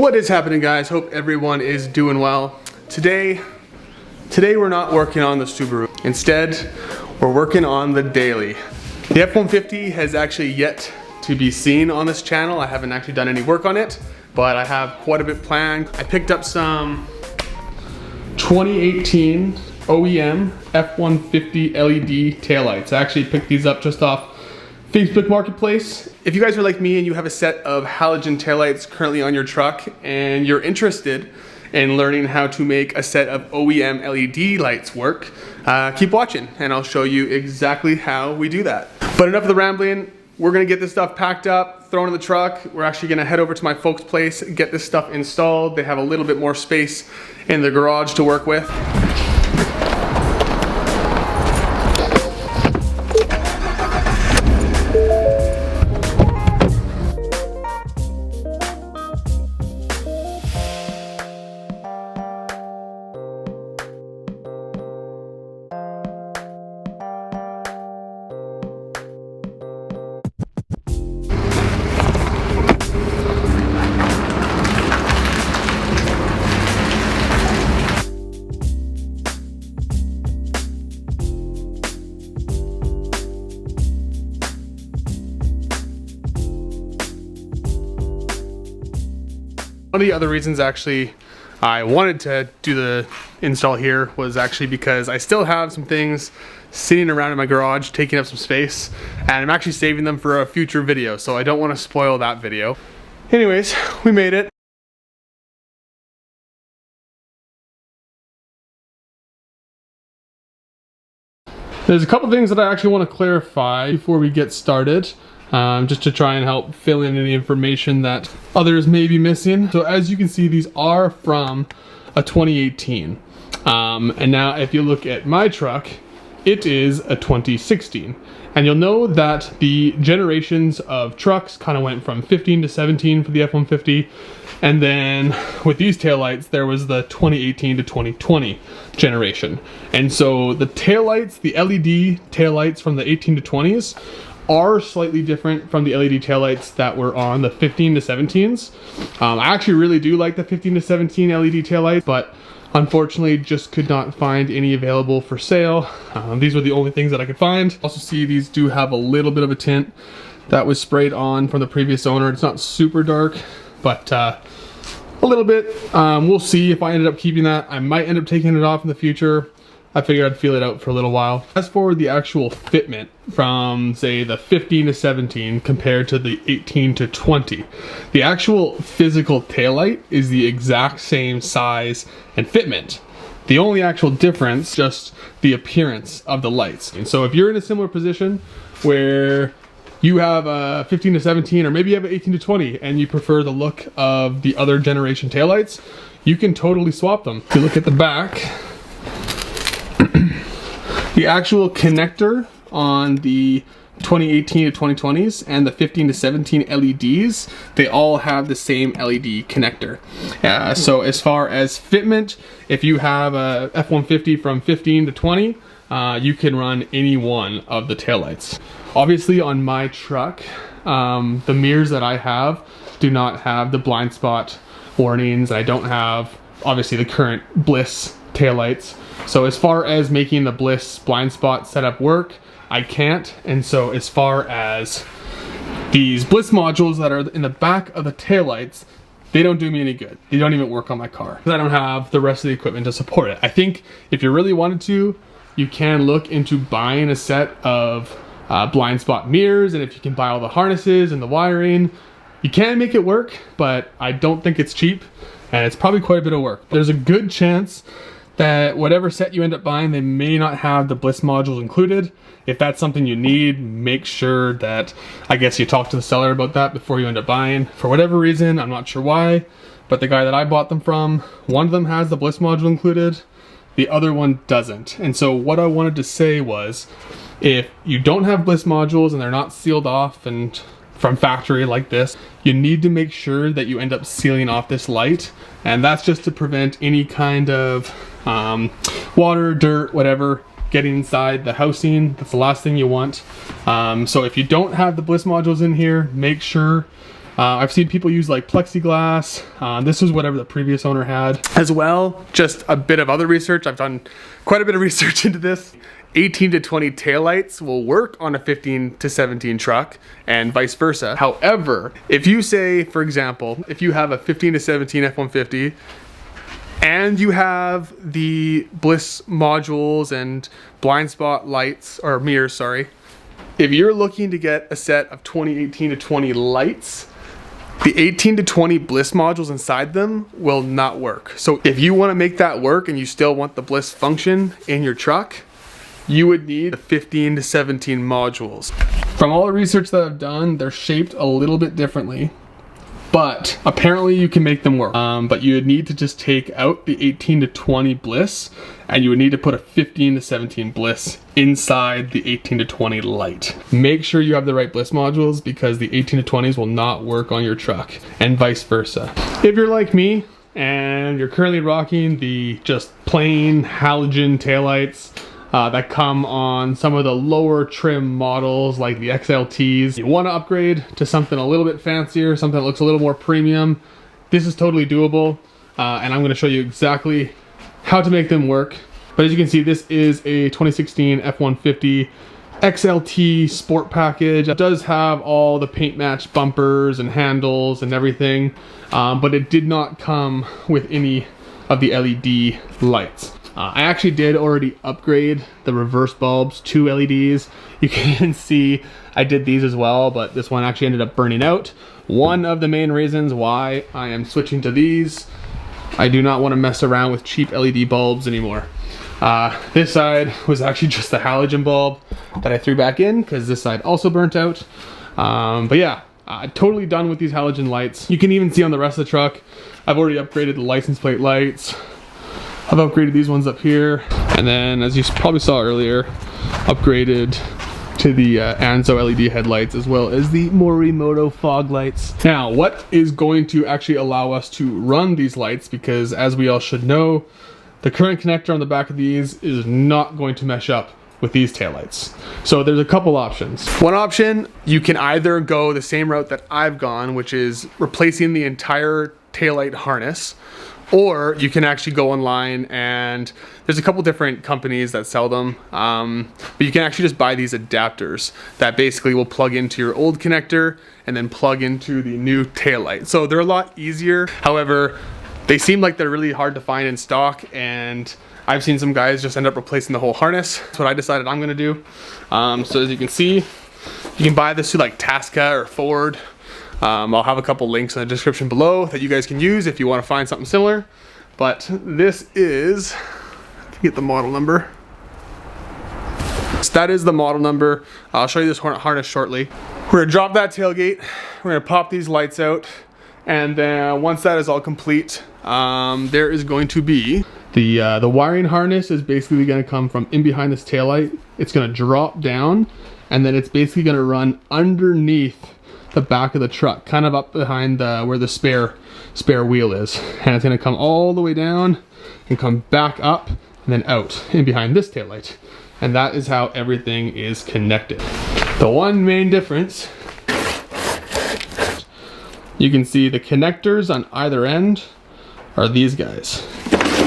What is happening, guys? Hope everyone is doing well. Today we're not working on the Subaru. Instead, we're working on the daily. The F150 has actually yet to be seen on this channel. I haven't actually done any work on it, but I have quite a bit planned. I picked up some 2018 OEM F150 LED taillights. I actually picked these up just off Facebook Marketplace. If you guys are like me and you have a set of halogen taillights currently on your truck and you're interested in learning how to make a set of OEM LED lights work, keep watching and I'll show you exactly how we do that. But enough of the rambling. We're gonna get this stuff packed up, thrown in the truck. We're actually gonna head over to my folks' place, get this stuff installed. They have a little bit more space in the garage to work with. One of the other reasons actually I wanted to do the install here was actually because I still have some things sitting around in my garage taking up some space, and I'm actually saving them for a future video, so I don't want to spoil that video. Anyways, we made it. There's a couple things that I actually want to clarify before we get started. Just to try and help fill in any information that others may be missing. So as you can see, these are from a 2018. And now if you look at my truck, it is a 2016. And you'll know that the generations of trucks kind of went from 15 to 17 for the F-150. And then with these taillights, there was the 2018 to 2020 generation. And so the taillights, the LED taillights from the 18 to 20s, are slightly different from the LED taillights that were on the 15 to 17s. I actually really do like the 15 to 17 LED taillights, but unfortunately just could not find any available for sale. These were the only things that I could find. Also see these do have a little bit of a tint that was sprayed on from the previous owner. It's not super dark, but a little bit. We'll see if I ended up keeping that. I might end up taking it off in the future. I figured I'd feel it out for a little while. As for the actual fitment from, say, the 15 to 17 compared to the 18 to 20, the actual physical taillight is the exact same size and fitment. The only actual difference, just the appearance of the lights. And so if you're in a similar position where you have a 15 to 17, or maybe you have an 18 to 20, and you prefer the look of the other generation taillights, you can totally swap them. If you look at the back, the actual connector on the 2018 to 2020s and the 15 to 17 LEDs, they all have the same LED connector. So as far as fitment, if you have a F-150 from 15 to 20, you can run any one of the taillights. Obviously on my truck, the mirrors that I have do not have the blind spot warnings. I don't have, obviously, the current Bliss taillights. So as far as making the Bliss blind spot setup work, I can't. And so as far as these Bliss modules that are in the back of the taillights, they don't do me any good. They don't even work on my car because I don't have the rest of the equipment to support it. I think if you really wanted to, you can look into buying a set of blind spot mirrors, and if you can buy all the harnesses and the wiring, you can make it work, but I don't think it's cheap, and it's probably quite a bit of work. There's a good chance that whatever set you end up buying, they may not have the Bliss modules included. If that's something you need, make sure that, I guess, you talk to the seller about that before you end up buying. For whatever reason, I'm not sure why, but the guy that I bought them from, one of them has the Bliss module included, the other one doesn't. And so what I wanted to say was, if you don't have Bliss modules and they're not sealed off and from factory like this, you need to make sure that you end up sealing off this light, and that's just to prevent any kind of water, dirt, whatever getting inside the housing. That's the last thing you want. So if you don't have the Bliss modules in here, make sure I've seen people use like plexiglass. This was whatever the previous owner had as well. Just a bit of other research. I've done quite a bit of research into this. 18 to 20 taillights will work on a 15 to 17 truck and vice versa. However, if you say, for example, if you have a 15 to 17 F-150 and you have the bliss modules and blind spot lights, or mirrors, sorry. If you're looking to get a set of 2018 to 20 lights, the 18 to 20 bliss modules inside them will not work. So if you want to make that work and you still want the bliss function in your truck, you would need 15 to 17 modules. From all the research that I've done, they're shaped a little bit differently, but apparently you can make them work. But you would need to just take out the 18 to 20 bliss, and you would need to put a 15 to 17 bliss inside the 18 to 20 light. Make sure you have the right bliss modules, because the 18 to 20s will not work on your truck, and vice versa. If you're like me and you're currently rocking the just plain halogen taillights that come on some of the lower trim models like the XLTs, you want to upgrade to something a little bit fancier, something that looks a little more premium, this is totally doable, and I'm going to show you exactly how to make them work. But as you can see, this is a 2016 F150 XLT sport package. It does have all the paint match bumpers and handles and everything, but it did not come with any of the LED lights. I actually did already upgrade the reverse bulbs to LEDs. You can see I did these as well, but this one actually ended up burning out. One of the main reasons why I am switching to these. I do not want to mess around with cheap LED bulbs anymore. This side was actually just the halogen bulb that I threw back in because this side also burnt out. But yeah, totally done with these halogen lights. You can even see on the rest of the truck, I've already upgraded the license plate lights. I've upgraded these ones up here, and then as you probably saw earlier, upgraded to the Anzo LED headlights as well as the Morimoto fog lights. Now, what is going to actually allow us to run these lights, because as we all should know, the current connector on the back of these is not going to mesh up with these taillights. So there's a couple options. One option, you can either go the same route that I've gone, which is replacing the entire taillight harness, or you can actually go online, and there's a couple different companies that sell them, but you can actually just buy these adapters that basically will plug into your old connector and then plug into the new taillight. So they're a lot easier. However, they seem like they're really hard to find in stock, and I've seen some guys just end up replacing the whole harness. That's what I decided I'm gonna do. So as you can see, you can buy this through like Tasca or Ford. I'll have a couple links in the description below that you guys can use if you want to find something similar. But this is, I can get the model number. So that is the model number. I'll show you this harness shortly. We're gonna drop that tailgate. We're gonna pop these lights out. And then once that is all complete, there is going to be the wiring harness is basically gonna come from in behind this taillight. It's gonna drop down, and then it's basically gonna run underneath the back of the truck, kind of up behind where the spare wheel is, and it's going to come all the way down and come back up and then out in behind this taillight, and that is how everything is connected. The one main difference, you can see the connectors on either end are these guys,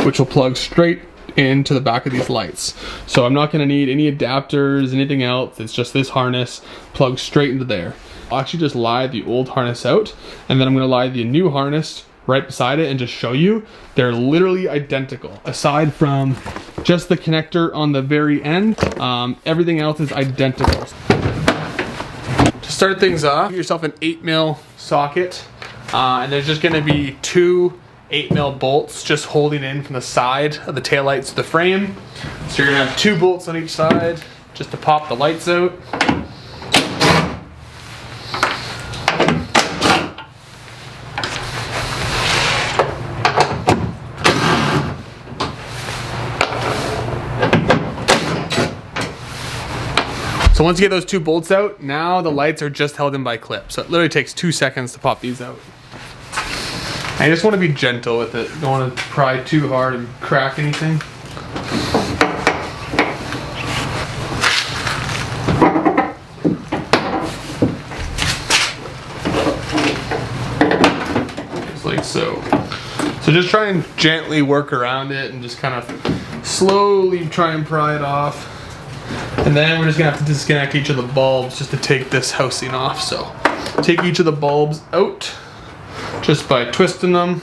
which will plug straight into the back of these lights. So I'm not going to need any adapters, anything else. It's just this harness plugs straight into there. I'll actually just lie the old harness out, and then I'm gonna lie the new harness right beside it and just show you. They're literally identical. Aside from just the connector on the very end, everything else is identical. To start things off, get yourself an 8mm socket, and there's just gonna be two 8mm bolts just holding in from the side of the taillights to the frame. So you're gonna have two bolts on each side just to pop the lights out. So once you get those two bolts out, now the lights are just held in by clips. So it literally takes 2 seconds to pop these out. I just want to be gentle with it. Don't want to pry too hard and crack anything. So just try and gently work around it and just kind of slowly try and pry it off. And then we're just gonna have to disconnect each of the bulbs just to take this housing off. So take each of the bulbs out just by twisting them,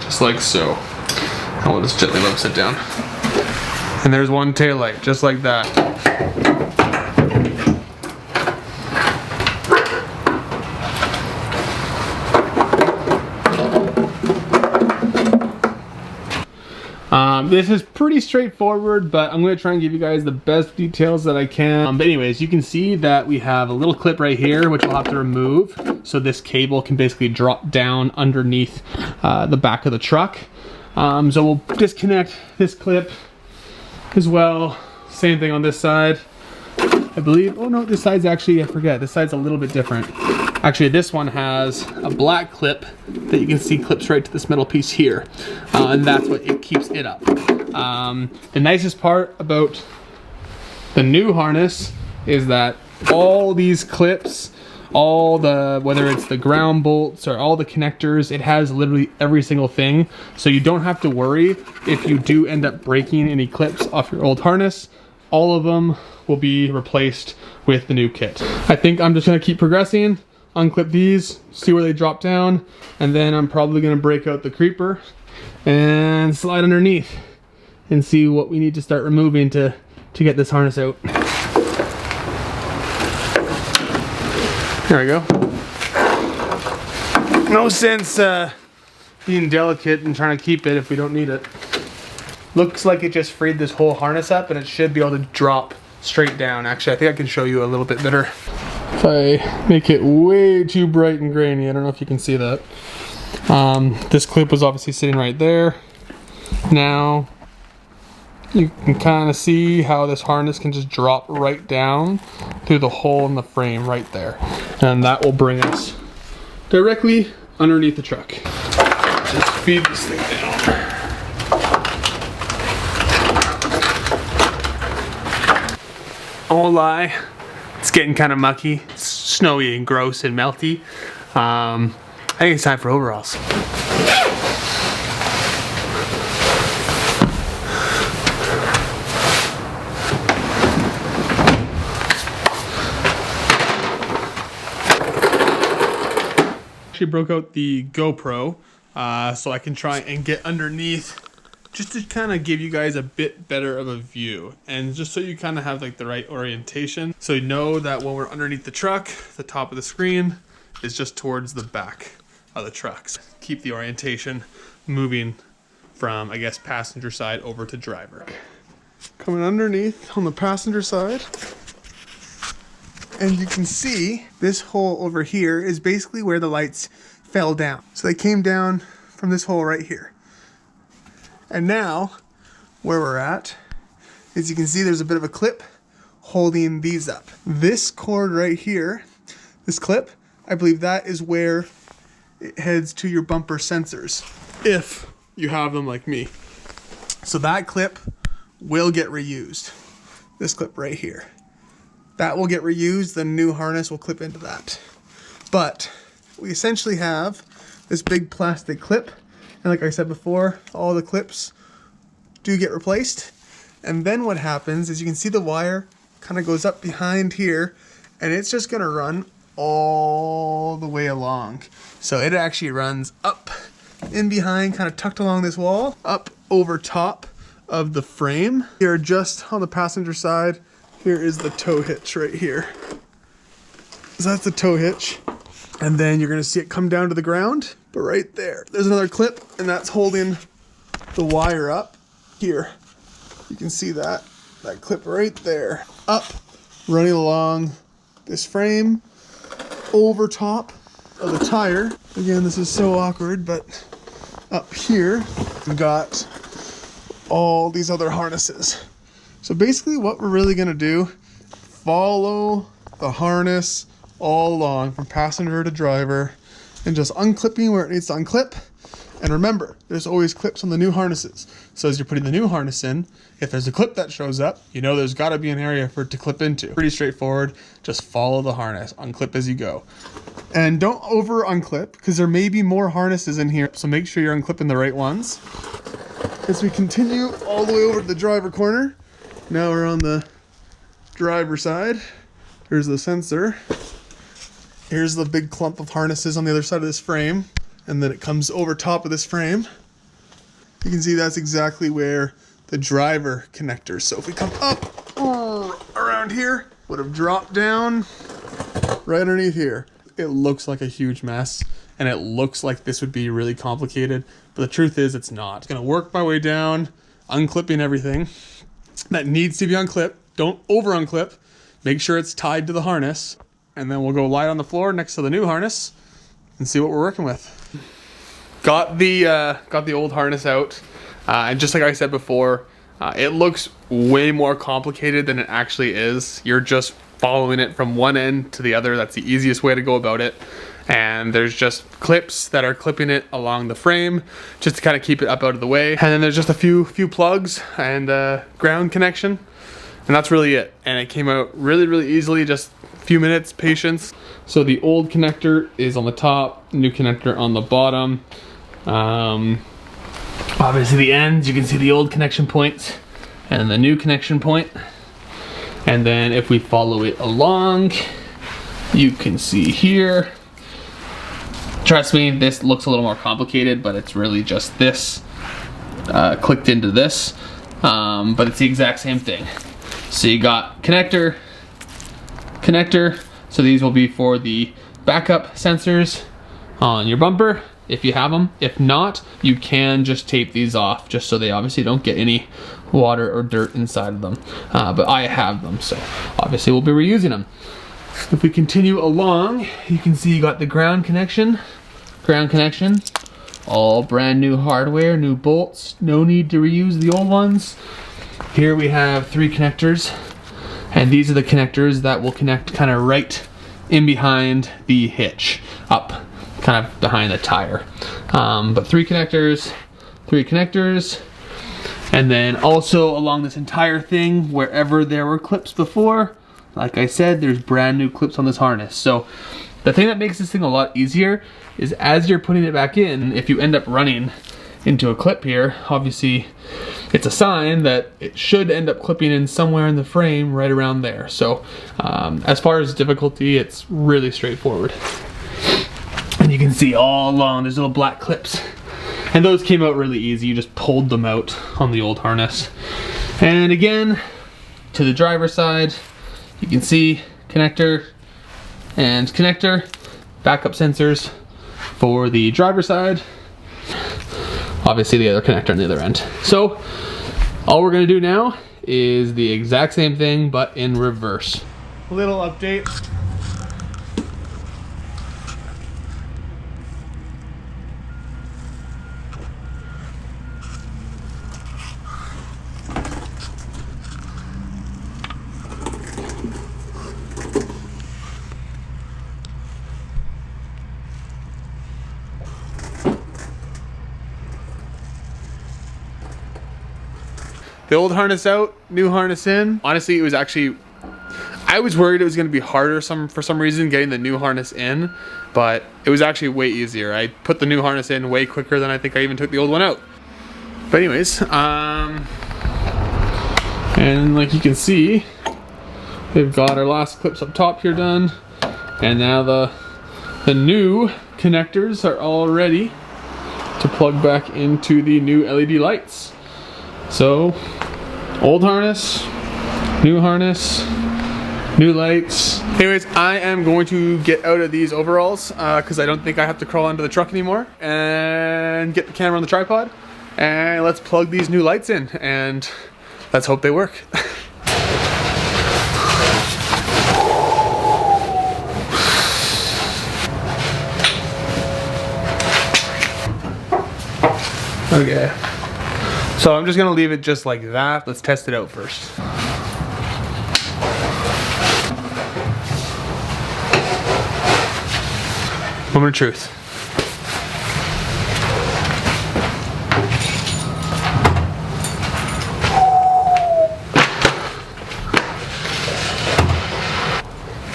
just like so. And we'll just gently let them sit down. And there's one taillight, just like that. This is pretty straightforward, but I'm going to try and give you guys the best details that I can. But anyways, you can see that we have a little clip right here, which we'll have to remove. So this cable can basically drop down underneath the back of the truck. So we'll disconnect this clip as well. Same thing on this side, I believe. Oh no, this side's actually, I forget, this side's a little bit different. Actually, this one has a black clip that you can see clips right to this metal piece here. And that's what it keeps it up. The nicest part about the new harness is that all these clips, all the, whether it's the ground bolts or all the connectors, it has literally every single thing. So you don't have to worry if you do end up breaking any clips off your old harness. All of them will be replaced with the new kit. I think I'm just gonna keep progressing, unclip these, see where they drop down, and then I'm probably gonna break out the creeper and slide underneath and see what we need to start removing to get this harness out. There we go. No sense being delicate and trying to keep it if we don't need it. Looks like it just freed this whole harness up, and it should be able to drop straight down. Actually, I think I can show you a little bit better. If I make it way too bright and grainy, I don't know if you can see that. This clip was obviously sitting right there. Now, you can kind of see how this harness can just drop right down through the hole in the frame right there. And that will bring us directly underneath the truck. Just feed this thing down. I won't lie, it's getting kind of mucky. It's snowy and gross and melty. I think it's time for overalls. Actually broke out the GoPro so I can try and get underneath, just to kind of give you guys a bit better of a view, and just so you kind of have like the right orientation, so you know that when we're underneath the truck, the top of the screen is just towards the back of the truck. So keep the orientation moving from, I guess, passenger side over to driver. Coming underneath on the passenger side, and you can see this hole over here is basically where the lights fell down. So they came down from this hole right here. And now, where we're at, is you can see there's a bit of a clip holding these up. This cord right here, this clip, I believe that is where it heads to your bumper sensors, if you have them like me. So that clip will get reused. This clip right here. That will get reused, the new harness will clip into that. But we essentially have this big plastic clip. And like I said before, all the clips do get replaced. And then what happens is you can see the wire kind of goes up behind here, and it's just gonna run all the way along. So it actually runs up in behind, kind of tucked along this wall, up over top of the frame. Here, just on the passenger side, here is the tow hitch right here. So that's the tow hitch. And then you're gonna see it come down to the ground. But right there, there's another clip, and that's holding the wire up here. You can see that clip right there. Up, running along this frame, over top of the tire. Again, this is so awkward, but up here, we've got all these other harnesses. So basically what we're really gonna do, follow the harness all along from passenger to driver, and just unclipping where it needs to unclip. And remember, there's always clips on the new harnesses. So as you're putting the new harness in, if there's a clip that shows up, you know there's got to be an area for it to clip into. Pretty straightforward. Just follow the harness. Unclip as you go. And don't over unclip, because there may be more harnesses in here. So make sure you're unclipping the right ones. As we continue all the way over to the driver corner, now we're on the driver side. Here's the sensor. Here's the big clump of harnesses on the other side of this frame. And then it comes over top of this frame. You can see that's exactly where the driver connectors. So if we come up around here, would have dropped down right underneath here. It looks like a huge mess, and it looks like this would be really complicated, but the truth is it's not. It's gonna work my way down, unclipping everything that needs to be unclipped. Don't over unclip. Make sure it's tied to the harness, and then we'll go lie on the floor next to the new harness and see what we're working with. Got the old harness out, and just like I said before, it looks way more complicated than it actually is. You're just following it from one end to the other. That's the easiest way to go about it. And there's just clips that are clipping it along the frame just to kind of keep it up out of the way. And then there's just a few plugs and ground connection, and that's really it. And it came out really easily, just a few minutes, patience. So the old connector is on the top, new connector on the bottom. Obviously the ends, you can see the old connection point and the new connection point. And then if we follow it along, you can see here. Trust me, this looks a little more complicated, but it's really just this clicked into this. But it's the exact same thing. So you got connector, so these will be for the backup sensors on your bumper, if you have them. If not, you can just tape these off, just so they obviously don't get any water or dirt inside of them. But I have them, so obviously we'll be reusing them. If we continue along, you can see you got the ground connection, all brand new hardware, new bolts, no need to reuse the old ones. Here we have 3 connectors, and these are the connectors that will connect kind of right in behind the hitch, up kind of behind the tire. But 3 connectors, and then also along this entire thing, wherever there were clips before, like I said, there's brand new clips on this harness. So the thing that makes this thing a lot easier is as you're putting it back in, if you end up running into a clip here, obviously it's a sign that it should end up clipping in somewhere in the frame right around there. So as far as difficulty, it's really straightforward. And you can see all along there's little black clips, and those came out really easy. You just pulled them out on the old harness. And again, to the driver's side, you can see connector and connector, backup sensors for the driver's side, obviously the other connector on the other end. So all we're gonna do now is the exact same thing, but in reverse. A little update. The old harness out, new harness in. Honestly, it was actually, I was worried it was gonna be harder for some reason getting the new harness in, but it was actually way easier. I put the new harness in way quicker than I think I even took the old one out. But anyways, and like you can see, we've got our last clips up top here done, and now the new connectors are all ready to plug back into the new LED lights. So, old harness, new lights. Anyways, I am going to get out of these overalls because I don't think I have to crawl onto the truck anymore, and get the camera on the tripod, and let's plug these new lights in, and let's hope they work. Okay. So I'm just gonna leave it just like that. Let's test it out first. Moment of truth.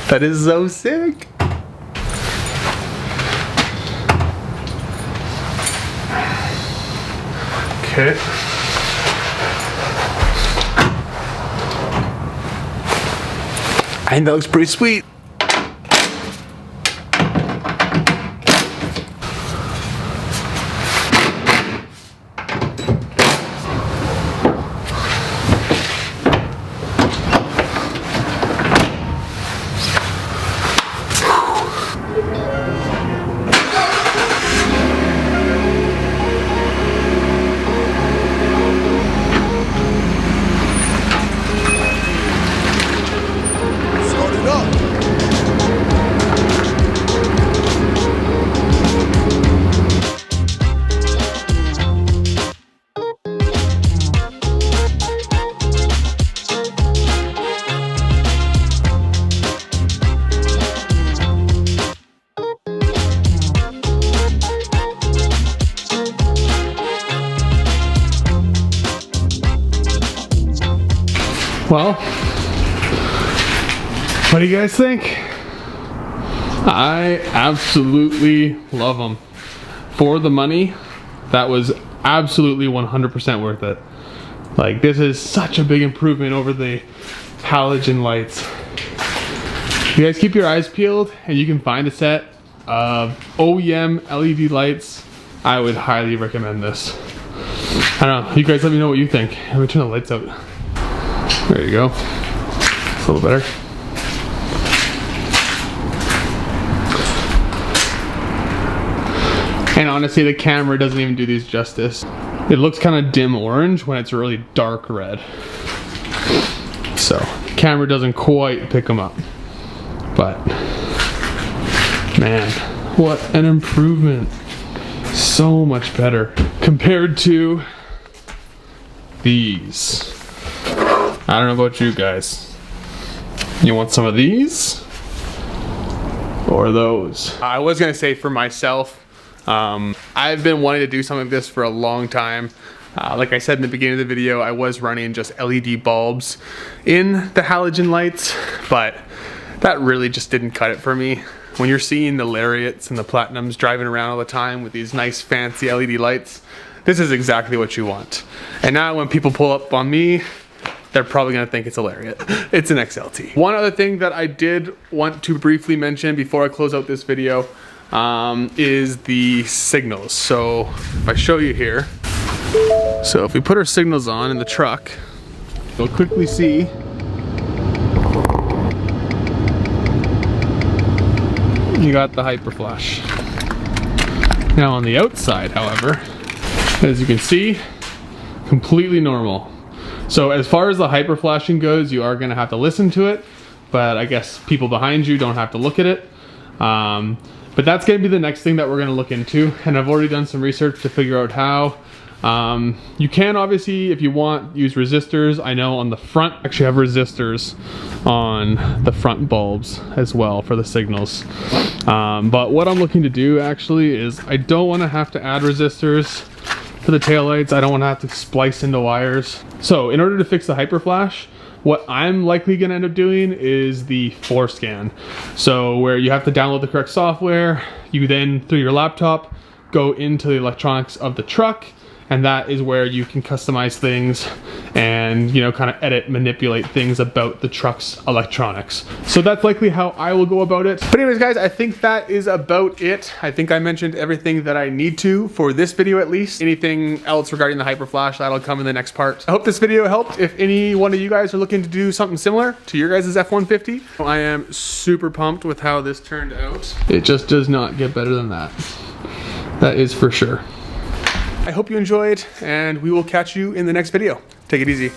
That is so sick. Okay. I think that looks pretty sweet. Well, what do you guys think? I absolutely love them. For the money, that was absolutely 100% worth it. Like, this is such a big improvement over the halogen lights. You guys keep your eyes peeled and you can find a set of OEM LED lights. I would highly recommend this. I don't know, you guys let me know what you think. I'm gonna turn the lights out. There you go. It's a little better. And honestly, the camera doesn't even do these justice. It looks kind of dim orange when it's really dark red. So, the camera doesn't quite pick them up. But, man, what an improvement. So much better compared to these. I don't know about you guys. You want some of these? Or those? I was gonna say for myself, I've been wanting to do something like this for a long time. Like I said in the beginning of the video, I was running just LED bulbs in the halogen lights, but that really just didn't cut it for me. When you're seeing the Lariats and the Platinums driving around all the time with these nice fancy LED lights, this is exactly what you want. And now when people pull up on me, they're probably gonna think it's a Lariat. It's an XLT. One other thing that I did want to briefly mention before I close out this video is the signals. So if I show you here, so if we put our signals on in the truck, you'll quickly see you got the hyper flash. Now on the outside, however, as you can see, completely normal. So as far as the hyper flashing goes, you are gonna have to listen to it, but I guess people behind you don't have to look at it. But that's gonna be the next thing that we're gonna look into, and I've already done some research to figure out how. You can obviously, if you want, use resistors. I know on the front, actually have resistors on the front bulbs as well for the signals. But what I'm looking to do actually is I don't wanna have to add resistors for the taillights. I don't wanna have to splice into wires. So in order to fix the hyper flash, what I'm likely gonna end up doing is the 4scan. So where you have to download the correct software, you then, through your laptop, go into the electronics of the truck, and that is where you can customize things and, you know, kind of edit, manipulate things about the truck's electronics. So that's likely how I will go about it. But anyways, guys, I think that is about it. I think I mentioned everything that I need to for this video at least. Anything else regarding the hyper flash, that'll come in the next part. I hope this video helped. If any one of you guys are looking to do something similar to your guys' F-150, I am super pumped with how this turned out. It just does not get better than that. That is for sure. I hope you enjoyed, and we will catch you in the next video. Take it easy.